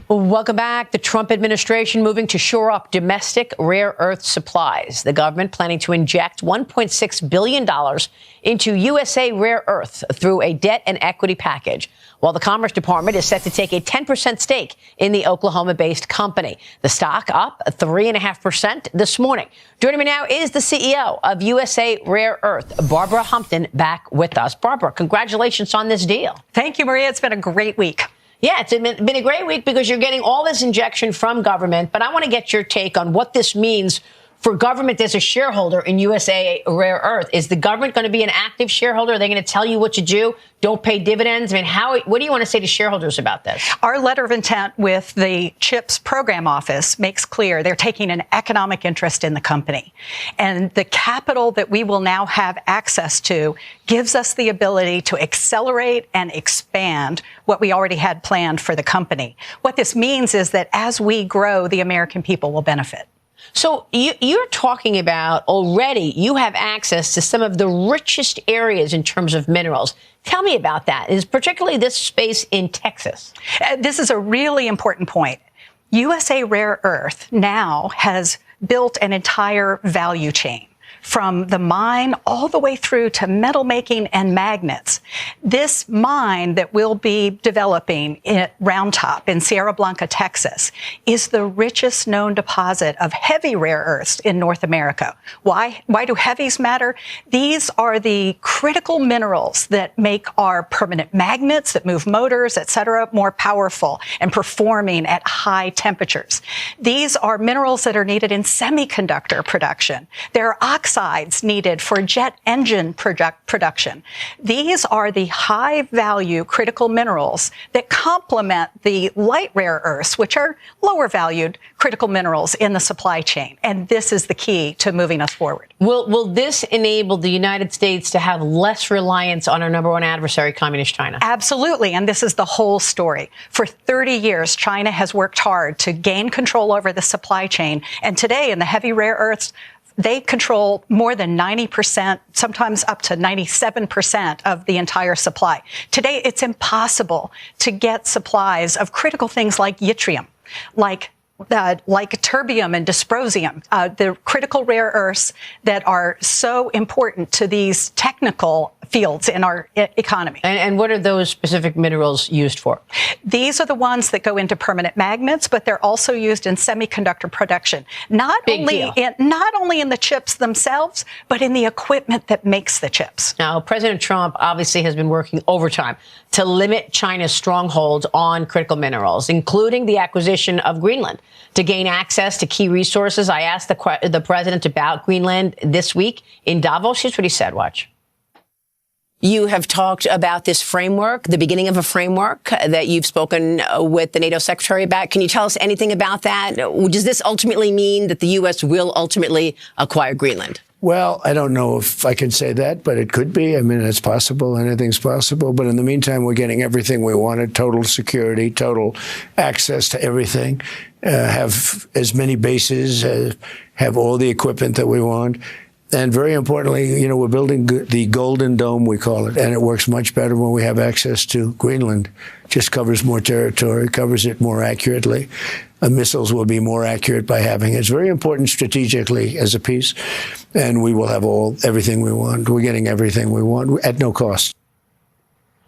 Welcome back. The Trump administration moving to shore up domestic rare earth supplies. The government planning to inject $1.6 billion into USA Rare Earth through a debt and equity package, while the Commerce Department is set to take a 10% stake in the Oklahoma-based company. The stock up 3.5% this morning. Joining me now is the CEO of USA Rare Earth, Barbara Humpton, back with us. Barbara, congratulations on this deal. Thank you, Maria. It's been a great week. Yeah, it's been a great week because you're getting all this injection from government. But I want to get your take on what this means for government as a shareholder in USA Rare Earth. Is the government going to be an active shareholder? Are they going to tell you what to do? Don't pay dividends? I mean, what do you want to say to shareholders about this? Our letter of intent with the CHIPS program office makes clear they're taking an economic interest in the company. And the capital that we will now have access to gives us the ability to accelerate and expand what we already had planned for the company. What this means is that as we grow, the American people will benefit. So you're talking about already you have access to some of the richest areas in terms of minerals. Tell me about that. Is particularly this space in Texas? This is a really important point. USA Rare Earth now has built an entire value chain, from the mine all the way through to metal making and magnets. This mine that we'll be developing at Round Top in Sierra Blanca, Texas, is the richest known deposit of heavy rare earths in North America. Why do heavies matter? These are the critical minerals that make our permanent magnets that move motors, et cetera, more powerful and performing at high temperatures. These are minerals that are needed in semiconductor production. There are oxides needed for jet engine production. These are the high-value critical minerals that complement the light rare earths, which are lower-valued critical minerals in the supply chain. And this is the key to moving us forward. Will this enable the United States to have less reliance on our number one adversary, Communist China? Absolutely. And this is the whole story. For 30 years, China has worked hard to gain control over the supply chain. And today, in the heavy rare earths, they control more than 90%, sometimes up to 97% of the entire supply. Today, it's impossible to get supplies of critical things like yttrium, like terbium and dysprosium, the critical rare earths that are so important to these technical fields in our economy. And what are those specific minerals used for? These are the ones that go into permanent magnets, but they're also used in semiconductor production. Not only in the chips themselves, but in the equipment that makes the chips. Now, President Trump obviously has been working overtime to limit China's stronghold on critical minerals, including the acquisition of Greenland to gain access to key resources. I asked the president about Greenland this week in Davos. Here's what he said. Watch. You have talked about this framework, the beginning of a framework that you've spoken with the NATO secretary about. Can you tell us anything about that? Does this ultimately mean that the U.S. will ultimately acquire Greenland? Well, I don't know if I can say that, but it could be. I mean, it's possible. Anything's possible. But in the meantime, we're getting everything we wanted, total security, total access to everything, have as many bases, have all the equipment that we want. And very importantly, you know, we're building the Golden Dome, we call it, and it works much better when we have access to Greenland. Just covers more territory, covers it more accurately. Missiles will be more accurate by having it. It's very important strategically as a piece, and we will have everything we want. We're getting everything we want at no cost.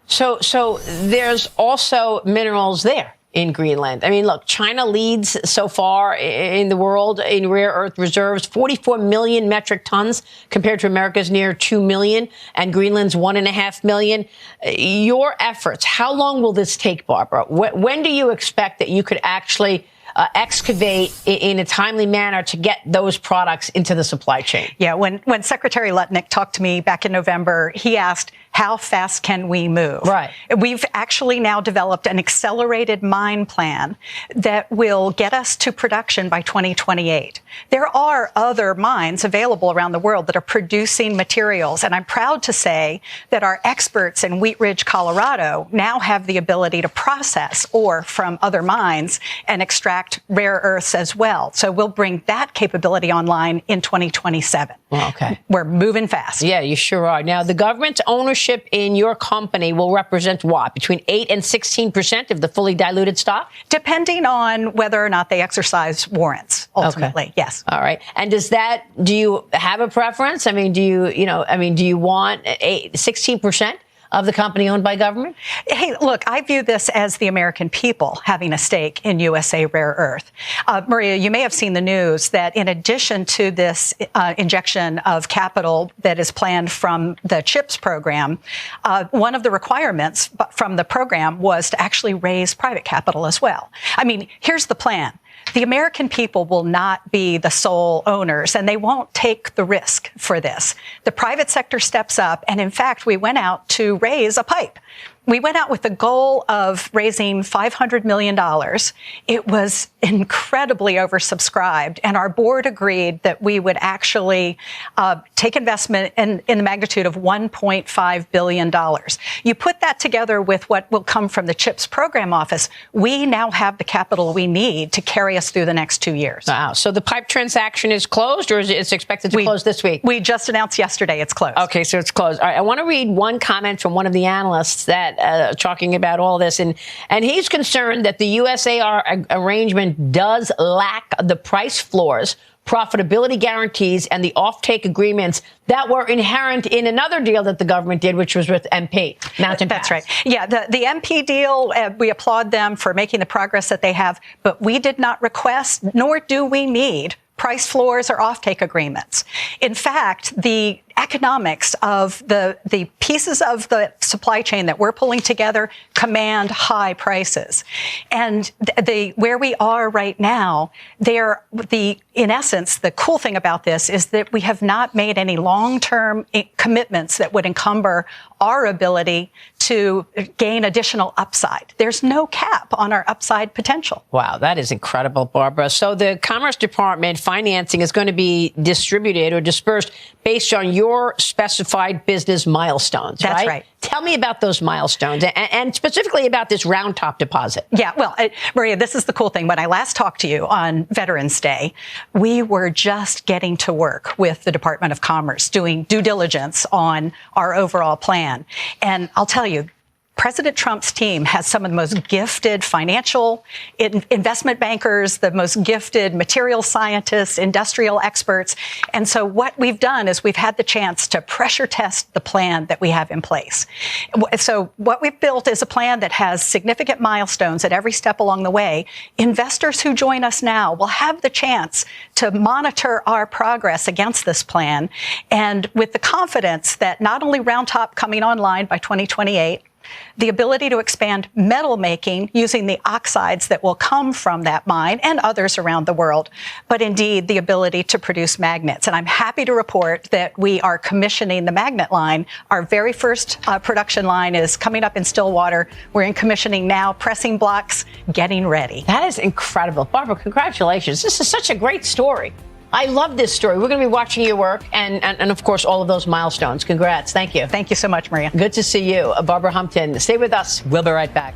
So there's also minerals there in Greenland. I mean, look, China leads so far in the world in rare earth reserves, 44 million metric tons compared to America's near 2 million and Greenland's 1.5 million. Your efforts, how long will this take, Barbara? When do you expect that you could actually excavate in a timely manner to get those products into the supply chain? Yeah, when Secretary Lutnick talked to me back in November, he asked, how fast can we move? Right. We've actually now developed an accelerated mine plan that will get us to production by 2028. There are other mines available around the world that are producing materials, and I'm proud to say that our experts in Wheat Ridge, Colorado, now have the ability to process ore from other mines and extract rare earths as well. So we'll bring that capability online in 2027. Okay. We're moving fast. Yeah, you sure are. Now, the government's ownership ownership in your company will represent what? Between 8 and 16% of the fully diluted stock? Depending on whether or not they exercise warrants, ultimately, okay. Yes. All right. And do you have a preference? I mean, do you want 16% of the company owned by government? Hey, look, I view this as the American people having a stake in USA Rare Earth. Maria, you may have seen the news that in addition to this injection of capital that is planned from the CHIPS program, one of the requirements from the program was to actually raise private capital as well. I mean, here's the plan. The American people will not be the sole owners, and they won't take the risk for this. The private sector steps up, and in fact, we went out to raise a PIPE. We went out with the goal of raising $500 million. It was incredibly oversubscribed, and our board agreed that we would actually take investment in the magnitude of $1.5 billion. You put that together with what will come from the CHIPS program office, we now have the capital we need to carry us through the next 2 years. Wow. So the PIPE transaction is closed, or is it's expected to close this week? We just announced yesterday it's closed. Okay, so it's closed. All right, I want to read one comment from one of the analysts that talking about all this, and he's concerned that the USAR arrangement does lack the price floors, profitability guarantees, and the offtake agreements that were inherent in another deal that the government did, which was with MP, Mountain Pass. That's right. Yeah, the MP deal, we applaud them for making the progress that they have, but we did not request, nor do we need, price floors or offtake agreements. In fact, the economics of the pieces of the supply chain that we're pulling together command high prices. And where we are right now, in essence, the cool thing about this is that we have not made any long-term commitments that would encumber our ability to gain additional upside. There's no cap on our upside potential. Wow, that is incredible, Barbara. So the Commerce Department financing is going to be distributed or dispersed based on your specified business milestones, right? That's right. Tell me about those milestones and specifically about this round top deposit. Yeah, well, Maria, this is the cool thing. When I last talked to you on Veterans Day, we were just getting to work with the Department of Commerce, doing due diligence on our overall plan. And I'll tell you, President Trump's team has some of the most gifted financial investment bankers, the most gifted material scientists, industrial experts. And so what we've done is we've had the chance to pressure test the plan that we have in place. So what we've built is a plan that has significant milestones at every step along the way. Investors who join us now will have the chance to monitor our progress against this plan. And with the confidence that not only Round Top coming online by 2028, the ability to expand metal making using the oxides that will come from that mine and others around the world, but indeed the ability to produce magnets. And I'm happy to report that we are commissioning the magnet line. Our very first production line is coming up in Stillwater. We're in commissioning now, pressing blocks, getting ready. That is incredible. Barbara, congratulations. This is such a great story. I love this story. We're going to be watching your work and of course, all of those milestones. Congrats. Thank you. Thank you so much, Maria. Good to see you. Barbara Humpton. Stay with us. We'll be right back.